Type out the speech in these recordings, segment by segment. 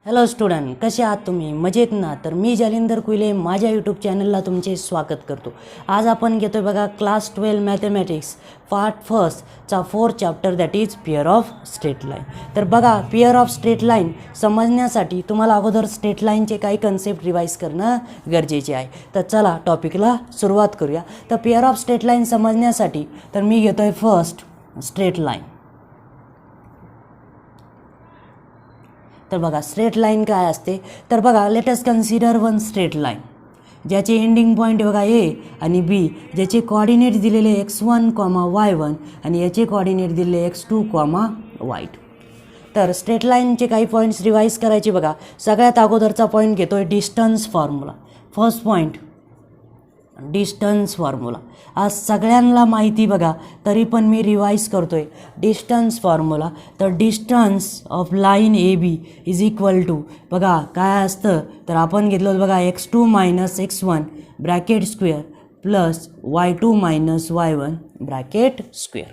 Hello student, कसे आहात तुम्ही? मजेत ना? तर मी जालिंदर कुले माझ्या यूट्यूब चॅनलला तुमचे स्वागत करतो. आज आपण घेतोय बघा क्लास 12 मॅथमॅटिक्स पार्ट फर्स्टचा 4th chapter that is pair of straight line. तर बघा, पेअर ऑफ स्ट्रेट लाईन समजण्यासाठी तुम्हाला अगोदर स्ट्रेट लाईनचे काही कन्सेप्ट रिवाईज करणं गरजेचे आहे. तर चला टॉपिकला सुरुवात करूया. तर पेअर ऑफ स्ट्रेट लाईन समजण्यासाठी तर मी घेतोय फर्स्ट स्ट्रेट लाईन. तर बघा स्ट्रेट लाईन काय असते. तर बघा, let us consider one straight line ज्याचे एंडिंग पॉईंट बघा ए आणि बी, ज्याचे कोऑर्डिनेट दिलेले x1, y1 आणि याचे कोऑर्डिनेट दिलेले x2, y2. तर स्ट्रेट लाईनचे काही पॉईंट्स रिवाईज करायचे बघा. सगळ्यात अगोदरचा पॉईंट घेतोय distance formula. First point distance formula. आज सगळ्यांना माहिती बघा, तरी पण मी रिवाईज करतोय डिस्टन्स फॉर्म्युला. तर distance of line A B is equal to बघा काय असतं. तर आपण घेतलं बघा x2 - x1 bracket square plus y2 - y1 bracket square.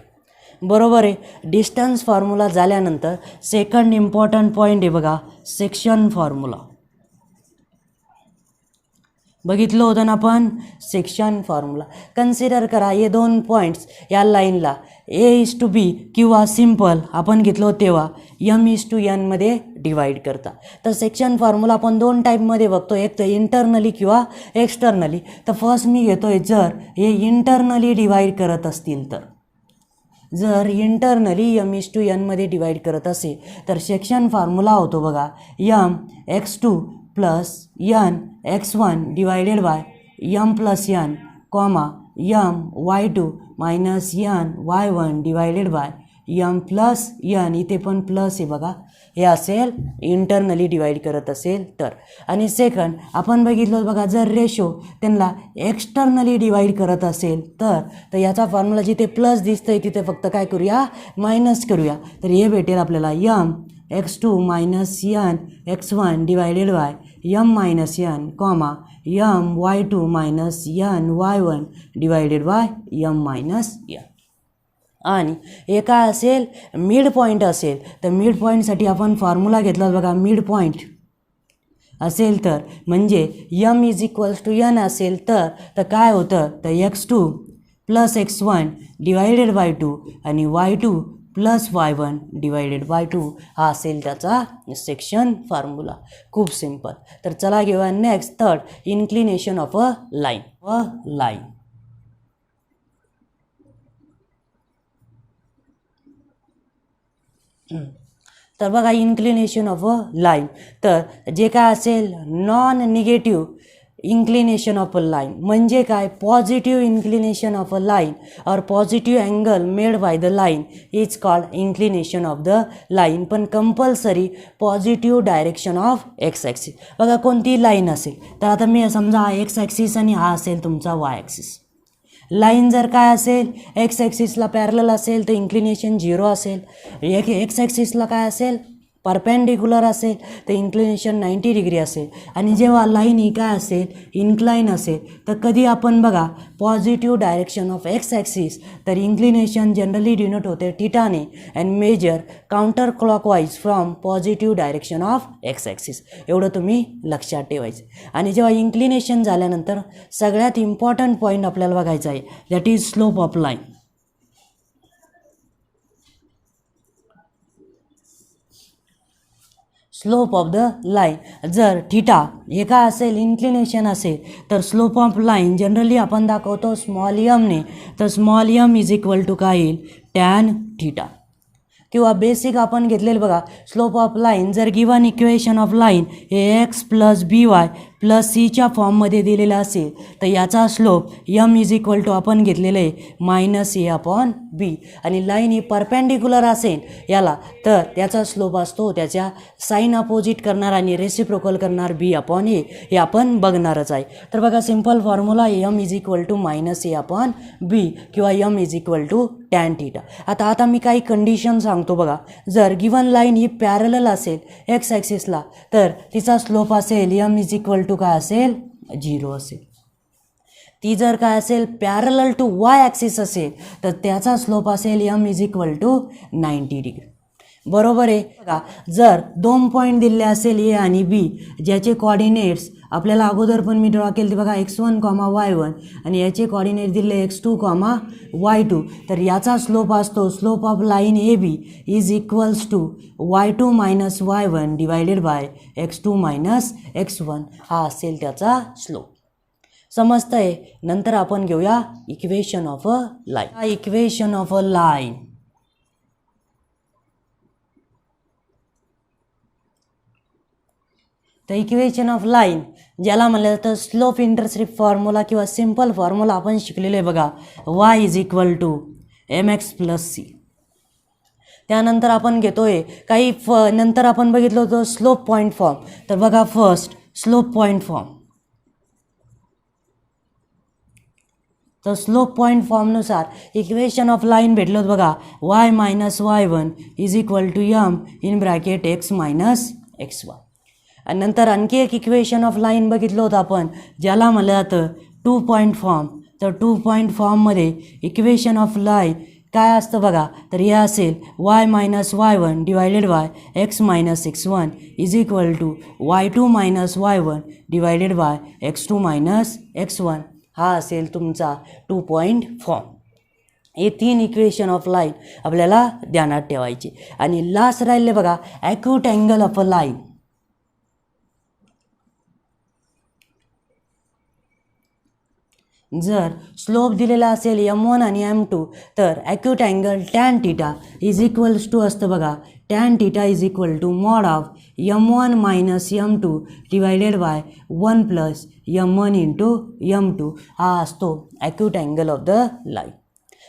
बरोबर आहे. डिस्टन्स फॉर्म्युला झाल्यानंतर सेकंड इम्पॉर्टंट पॉईंट आहे बघा, सेक्शन फॉर्म्युला. बघितलं होतं ना आपण सेक्शन फॉर्म्युला. कन्सिडर करा हे दोन पॉईंट्स या लाईनला A:B किंवा सिम्पल आपण घेतलो तेव्हा M:n मध्ये डिवाईड करता. तर सेक्शन फॉर्म्युला आपण दोन टाईपमध्ये बघतो, एक तर इंटरनली किंवा एक्सटर्नली. तर फर्स्ट मी घेतोय जर हे इंटरनली डिवाईड करत असतील तर, जर इंटरनली M:n मध्ये डिवाईड करत असेल तर सेक्शन फॉर्म्युला होतो बघा M(x2) plus n(x1) divided by m plus n m(y2) minus n(y1) divided by m plus n. इथे पण प्लस आहे बघा. हे असेल इंटरनली डिवाईड करत असेल तर. आणि सेकंड आपण बघितलं बघा, जर रेशो त्यांना एक्सटर्नली डिवाईड करत असेल तर याचा फॉर्म्युला जिथे प्लस दिसतंय तिथे फक्त काय करूया, मायनस करूया. तर हे भेटेल आपल्याला m(x2) minus n(x1) divided by m minus n m(y2) minus n(y1) divided by m minus n. आणि हे काय असेल, मिड पॉईंट असेल. तर मिड पॉईंटसाठी आपण फॉर्म्युला घेतला बघा, मिड पॉईंट असेल तर म्हणजे m is equals to n असेल तर काय होतं, तर x2 plus x1 divided by 2 आणि y2 plus y1 divided bye 2 हा असेल त्याचा सेक्शन फॉर्म्युला. खूप सिम्पल. तर चला घेऊया next third, inclination of a line. तर बघा इन्क्लिनेशन ऑफ अ लाईन, तर जे काय असेल non negative inclination of a line म्हणजे काय, positive inclination of a line और positive angle made by the line is called inclination of the line. पण compulsory positive direction of X axis. बघा कोणती लाईन असेल तर आता मी समजा हा एक्स ॲक्सिस आणि हा असेल तुमचा वाय ॲक्सिस. लाईन जर काय असेल एक्स ॲक्सिसला पॅरलल असेल तर इन्क्लिनेशन 0 असेल. एक्स ॲक्सिसला काय असेल परपेंडिक्युलर असेल तर इन्क्लिनेशन 90 डिग्री असेल. आणि जेव्हा लाईन ही काय असेल इन्क्लाइन असेल तर कधी आपण बघा positive direction of X axis तर इन्क्लिनेशन जनरली डिनोट होते थिटाने and measure counter clockwise from positive direction of X axis. एवढं तुम्ही लक्षात ठेवायचं. आणि जेव्हा इन्क्लिनेशन झाल्यानंतर सगळ्यात इम्पॉर्टंट पॉईंट आपल्याला बघायचा आहे, that is slope of line. Slope of the line. जर थिटा हे काय असेल इन्क्लिनेशन असेल तर स्लोप ऑफ लाईन जनरली आपण दाखवतो स्मॉल एमने. तर small M is equal to काय येईल, टॅन थिटा. किंवा बेसिक आपण घेतलेलं बघा स्लोप ऑफ लाईन, जर गिवन इक्वेशन ऑफ लाईन हे x प्लस by प्लस सीच्या फॉर्ममध्ये दिलेलं असेल तर याचा slope m is equal to आपण घेतलेलं आहे -a/b. आणि लाईन ही परपेंडिक्युलर असेल याला तर त्याचा स्लोप असतो त्याच्या साईन अपोजिट करणार आणि रेसिप्रोकल करणार b/a. हे आपण बघणारच आहे. तर बघा simple formula m is equal to -a/b किंवा m is equal to tan theta. आता मी काही कंडिशन सांगतो बघा. जर गिवन लाईन ही पॅरलल असेल एक्स ॲक्सिसला तर तिचा स्लोप असेल m इज इक्वल टू काय असेल 0 असेल. ती जर काय असेल पॅरलल टू वाय ॲक्सिस असेल तर त्याचा स्लोप असेल m is equal to 90 degree. बरोबर आहे बघा. जर 2 पॉईंट दिले असेल ए आणि बी, ज्याचे कॉर्डिनेट्स आपल्याला अगोदर पण मी ड्रॉ केले ते बघा x1, y1 आणि याचे कॉर्डिनेट दिले x2, y2, तर याचा स्लोप असतो slope of line A B is equals to y2 minus y1 divided by x2 minus x1, हा असेल त्याचा स्लोप. समजतंय. नंतर आपण घेऊया equation of a line. Equation of a line. तर इक्वेशन ऑफ लाईन ज्याला म्हणलं जातं स्लोप इंटरसेप्ट फॉर्म्युला किंवा सिम्पल फॉर्म्युला आपण शिकलेलो आहे बघा, y is equal to mx plus C. त्यानंतर आपण घेतोय काही नंतर आपण बघितलं होतं स्लोप पॉईंट फॉर्म. तर बघा फर्स्ट स्लोप पॉईंट फॉर्म. तर स्लोप पॉईंट फॉर्मनुसार इक्वेशन ऑफ लाईन भेटलं होतं बघा, y minus y1 is equal to m in bracket x minus x1. आणि नंतर आणखी एक इक्वेशन ऑफ लाईन बघितलं होतं आपण, ज्याला म्हणलं जातं 2 पॉईंट फॉर्म. तर 2 पॉईंट फॉर्ममध्ये इक्वेशन ऑफ लाईन काय असतं बघा, तर हे असेल y minus y1 divided by x minus x1 is equal to y2 minus y1 divided by x2 minus x1, हा असेल तुमचा 2 पॉईंट फॉर्म. हे 3 इक्वेशन ऑफ लाईन आपल्याला ध्यानात ठेवायचे. आणि लास्ट राहिले बघा acute angle of a line. जर स्लोप दिलेला असेल m1 आणि m2, तर acute angle tan theta is equals to असतं बघा, tan theta is equal to mod of m1 minus m2 divided by 1 plus m1 into m2, हा असतो acute angle of the line.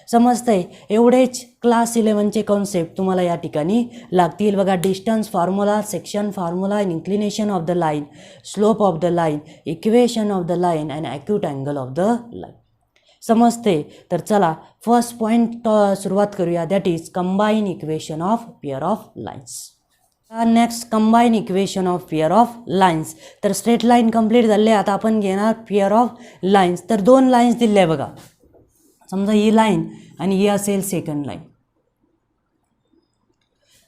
समजतंय. एवढेच क्लास 11चे कॉन्सेप्ट तुम्हाला या ठिकाणी लागतील बघा. Distance formula, section formula, inclination of the line, slope of the line, equation of the line and acute angle of the line. समजते. तर चला फर्स्ट पॉईंट सुरुवात करूया, that is combine equation of pair of lines. Next combine equation of pair of lines. तर straight line complete झाले. आता आपण घेणार पेअर ऑफ लाईन्स. तर 2 लाईन्स दिले आहे बघा. समजा ही लाईन आणि ही असेल सेकंड लाईन.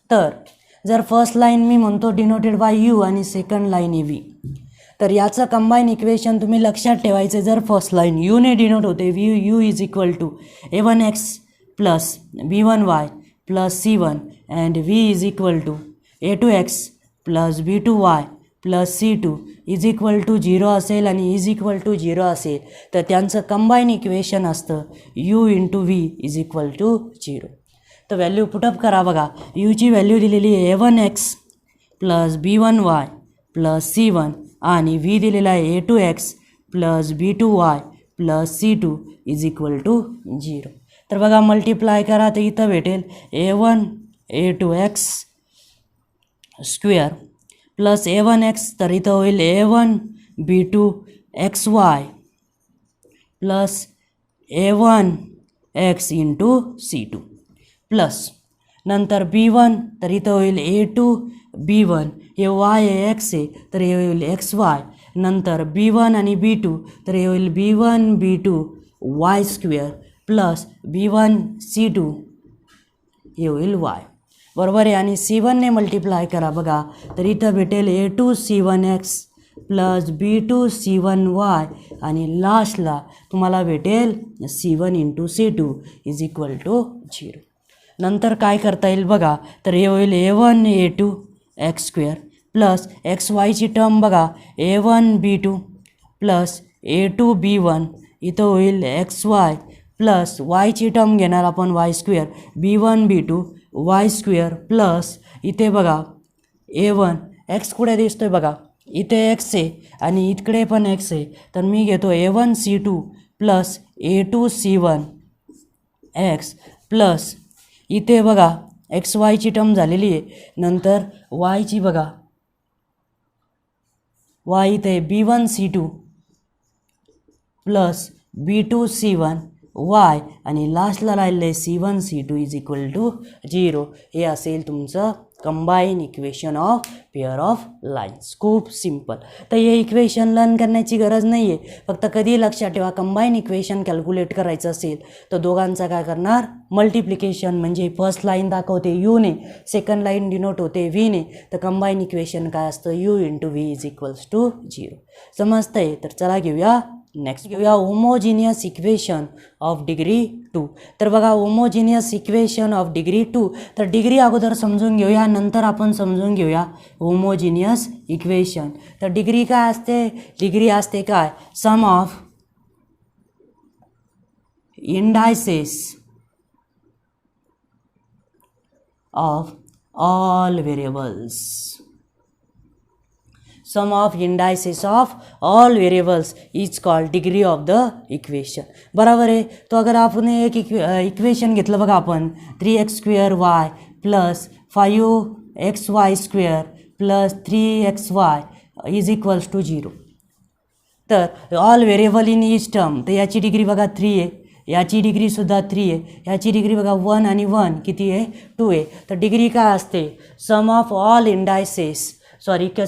तर जर फर्स्ट लाईन मी म्हणतो डिनोटेड बाय यू आणि सेकंड लाईन ए बी, तर याचं कंबाईन इक्वेशन तुम्ही लक्षात ठेवायचं. जर फर्स्ट लाईन यूने डिनोट होते, u is equal to a1x plus b1y plus c1 and v is equal to a2x plus b2y plus c2 is equal to 0 असेल आणि इज इक्वल टू 0 असेल, तर त्यांचं कंबाईन इक्वेशन असतं u into v is equal to 0. तर value put up करा बघा. यूची value दिलेली आहे a1x plus b1y plus c1 आणि v दिलेला आहे a2x plus b2y plus c2 is equal to 0. तर बघा मल्टिप्लाय करा, तर इथं भेटेल a1 a2x square plus a1x, तर इथं होईल a1 b2 xy plus a1 x into c2 plus नंतर b1, तर इथं होईल a2 b1, हे y आहे x आहे तर हे होईल xy, नंतर b1 आणि b2, तर हे होईल b1 b2 y square plus b1 c2 हे होईल y. बरोबर आहे. आणि c1 ने मल्टिप्लाय करा बघा, तर इथं भेटेल a2 c1x plus b2 c1y आणि लास्टला तुम्हाला भेटेल c1 into c2 is equal to 0. नंतर काय करता येईल बघा, तर हे होईल a1 a2 x square plus X वायची टर्म बघा a1 b2 plus a2 b1, इथं होईल xy प्लस वायची टर्म घेणार आपण y square b1 b2 y square plus इथे बघा a1 x कुठे दिसतोय बघा, इथे x आहे आणि इकडे पण x आहे, तर मी घेतो a1 c2 plus a2 c1 x plus इथे बघा एक्स वायची टर्म झालेली आहे, नंतर वायची बघा y इथे b1 c2 plus b2 c1 Y आणि लास्टला राहिलं आहे C1 C2 is equal to 0. हे असेल तुमचं combine equation of pair of lines. खूप सिम्पल. तर हे इक्वेशन लर्न करण्याची गरज नाही आहे. फक्त कधी लक्षात ठेवा, कंबाईन इक्वेशन कॅल्क्युलेट करायचं असेल तर दोघांचा काय करणार, मल्टिप्लिकेशन. म्हणजे फर्स्ट लाईन दाखवते यूने, सेकंड लाईन डिनोट होते व्हीने. तर कंबाईन इक्वेशन काय असतं, u into v is equals to 0. समजतंय. तर चला घेऊया नेक्स्ट. घेऊया होमोजिनियस इक्वेशन ऑफ डिग्री 2. तर बघा होमोजिनियस इक्वेशन ऑफ डिग्री 2. तर डिग्री अगोदर समजून घेऊया, नंतर आपण समजून घेऊया होमोजिनियस इक्वेशन. तर डिग्री काय असते, डिग्री असते काय, sum of indices of all variables. Sum of indices of all variables is called degree of the equation. बरोबर आहे. तो अगर आपण एक इक्वेशन घेतलं बघा आपण, 3x² plus 5xy² plus 3xy is equals to 0. तर all variable in each term, तर याची डिग्री बघा 3 आहे, याची डिग्रीसुद्धा 3 आहे, याची डिग्री बघा 1 आणि 1 किती आहे, 2 आहे. तर डिग्री काय असते, sum of all indices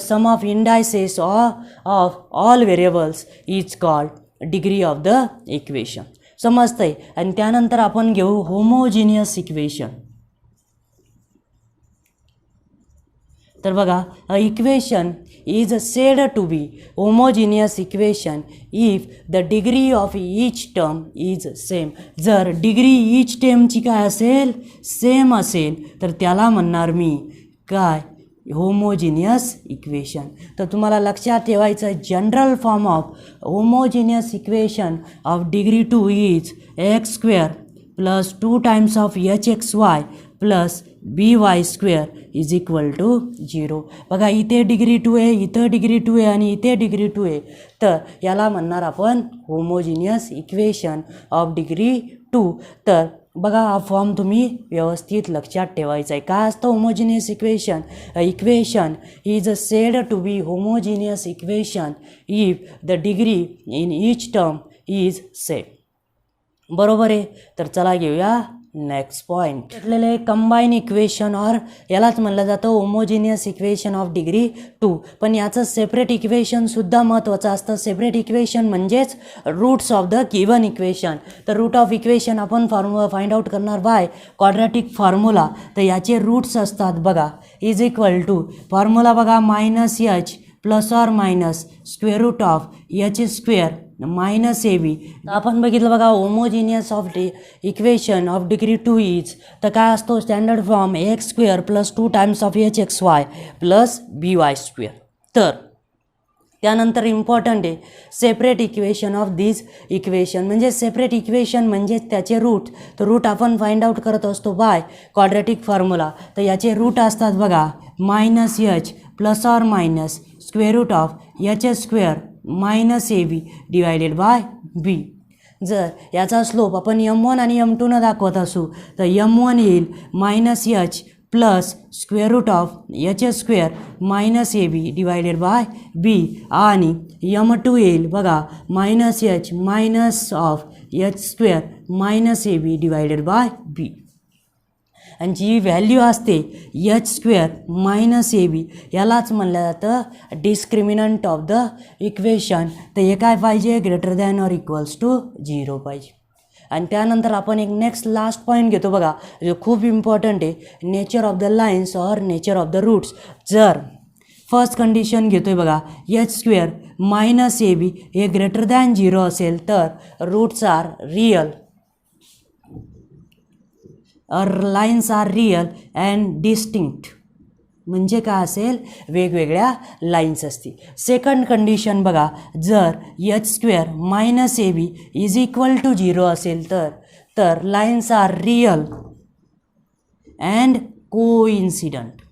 sum of indices of all variables is called degree of the equation. समजतंय. आणि त्यानंतर आपण घेऊ होमोजिनियस इक्वेशन. तर बघा, equation is said to be homogeneous equation if the degree of each term is same. जर degree each टर्मची काय असेल, सेम असेल, तर त्याला म्हणणार मी काय, होमोजिनियस इक्वेशन. तर तुम्हाला लक्षात ठेवायचं, general form of homogeneous equation of degree 2 is x² plus 2 times of hxy plus by² is equal to 0. बघा, इथे डिग्री 2 आहे, इथं डिग्री 2 आहे आणि इथे डिग्री 2 आहे. तर याला म्हणणार आपण होमोजिनियस इक्वेशन ऑफ डिग्री 2. तर बघा, हा फॉर्म तुम्ही व्यवस्थित लक्षात ठेवायचा आहे. काय असतं homogeneous equation, equation is said to be homogeneous equation if the degree in each term is same. बरोबर आहे. तर चला घेऊया नेक्स्ट पॉईंट. घेतलेलं आहे कंबाईन इक्वेशन, और यालाच म्हणलं जातं होमोजिनियस इक्वेशन ऑफ डिग्री 2. पण याचं सेपरेट इक्वेशनसुद्धा महत्त्वाचं असतं. सेपरेट इक्वेशन म्हणजेच roots of the given equation. तर रूट ऑफ इक्वेशन आपण फाइंड आउट करणार बाय क्वाड्रॅटिक फॉर्म्युला. तर याचे रूट्स असतात बघा, इज इक्वल टू फॉर्म्युला बघा, -h plus or minus square root of h² minus AB. आपण बघितलं बघा, homogeneous of equation of degree 2 is, तर काय असतो standard form x² plus 2 times of hxy plus by². तर त्यानंतर इम्पॉर्टंट आहे separate equation of this equation. म्हणजे सेपरेट इक्वेशन म्हणजे त्याचे रूट. तर रूट आपण फाइंड आउट करत असतो बाय क्वाड्रॅटिक फॉर्म्युला. तर याचे रूट असतात बघा, -h plus or minus square root of h² minus AB divided by B. जर याचा स्लोप आपण m1 आणि m2 दाखवत असू तर m1 येईल -h plus square root of h² minus AB divided by B. आणि m2 येईल बघा -h minus of h² minus AB divided by B. आणि जी व्हॅल्यू असते h² मायनस AB यालाच म्हणलं जातं डिस्क्रिमिनंट ऑफ द इक्वेशन. तर हे काय पाहिजे, greater than or equals to 0 पाहिजे. आणि त्यानंतर आपण एक नेक्स्ट लास्ट पॉईंट घेतो बघा, जो खूप इम्पॉर्टंट आहे, nature of the lines or nature of the roots. जर फर्स्ट कंडिशन घेतोय बघा, h² मायनस AB हे ग्रेटर दॅन 0 असेल तर roots are real, lines are real and distinct. म्हणजे काय असेल, वेगवेगळ्या लाईन्स असतील. सेकंड कंडिशन बघा, जर h² minus AB is equal to 0 असेल तर lines are real and coincident.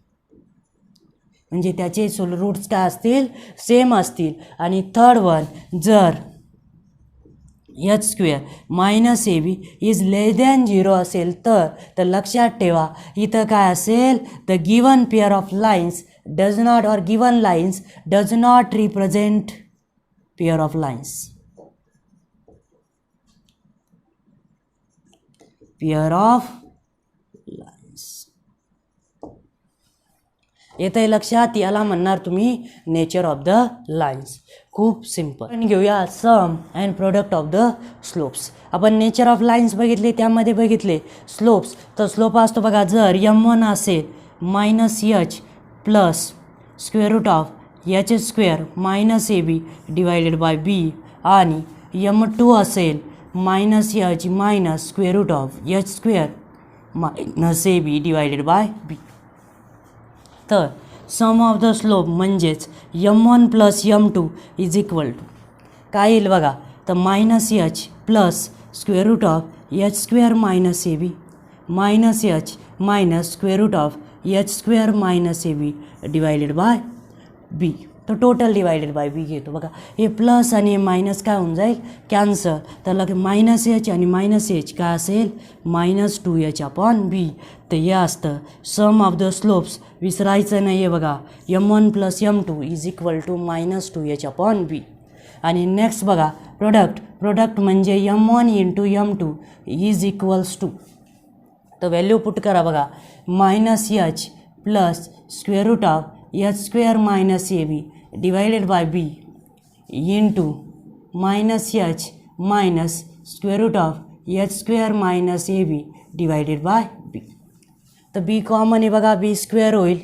म्हणजे त्याचे रूट्स काय असतील, सेम असतील. आणि थर्ड वन, जर h² minus AB is less than 0 असेल तर लक्षात ठेवा इथं काय असेल, the given pair of lines does not or given lines does not represent pair of lines. Pair of lines. येतंय लक्षात, याला म्हणणार तुम्ही नेचर ऑफ द लाईन्स. खूप सिंपल. घेऊया sum and product of the slopes. आपण नेचर ऑफ लाईन्स बघितले, त्यामध्ये बघितले स्लोप्स. तर स्लोप असतो बघा, जर m1 असेल -h plus square root of h² minus AB divided by B, आणि m2 असेल -h minus square root of h² minus AB divided by B. तर सम ऑफ द स्लोप म्हणजेच m1 plus m2 is equal to काय येईल बघा, तर -h plus square root of h² minus AB minus h minus square root of h² minus AB divided by B. तर total divided by B घेतो बघा. हे plus आणि हे मायनस काय होऊन जाईल, कॅन्सल. तर लगे -h आणि -h काय असेल, -2h अपॉन B. तर हे असतं सम ऑफ द स्लोप्स. विसरायचं नाही आहे बघा, m1 plus m2 is equal to -2h upon B. आणि नेक्स्ट बघा प्रोडक्ट म्हणजे m1 into m2 is equals to, तर व्हॅल्यू पुट करा बघा, -h plus square root of h² minus AB divided by B into -h minus square root of h² minus AB divided by B. तर B common आहे बघा, B² होईल,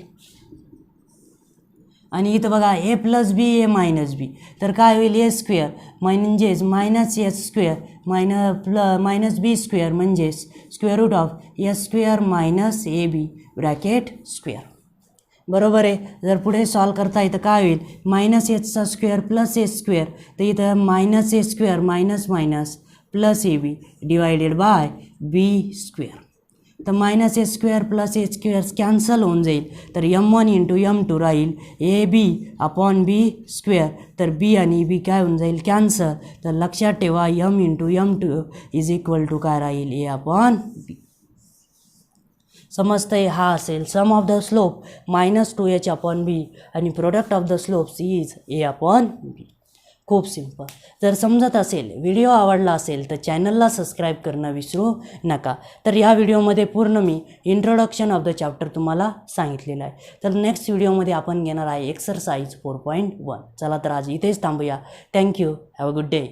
आणि इथं बघा a plus B a minus B, तर काय होईल a² म्हणजेच -h² मायनस B² म्हणजेच square root of h² minus AB bracket square. बरोबर आहे. जर पुढे सॉल्व करता येतं काय होईल, -h² प्लस h², तर इथं -h² minus minus plus AB divided bye B². तर -h² प्लस h² कॅन्सल होऊन जाईल, तर m1 इंटू m2 राहील AB अपॉन B². तर B आणि B काय होऊन जाईल, कॅन्सल. तर लक्षात ठेवा m into m2 is equal to काय राहील, A अपॉन B. समजतंय. हा असेल sum of the slope -2h upon B आणि product of the slopes is A upon B. खूप सिंपल. जर समजत असेल, व्हिडिओ आवडला असेल तर चॅनलला सबस्क्राईब करणं विसरू नका. तर या व्हिडिओमध्ये पूर्ण मी इंट्रोडक्शन ऑफ द चॅप्टर तुम्हाला सांगितलेलं आहे. तर नेक्स्ट व्हिडिओमध्ये आपण घेणार आहे एक्सरसाइज 4.1. चला तर आज इथेच थांबूया. Thank you. Have a good day.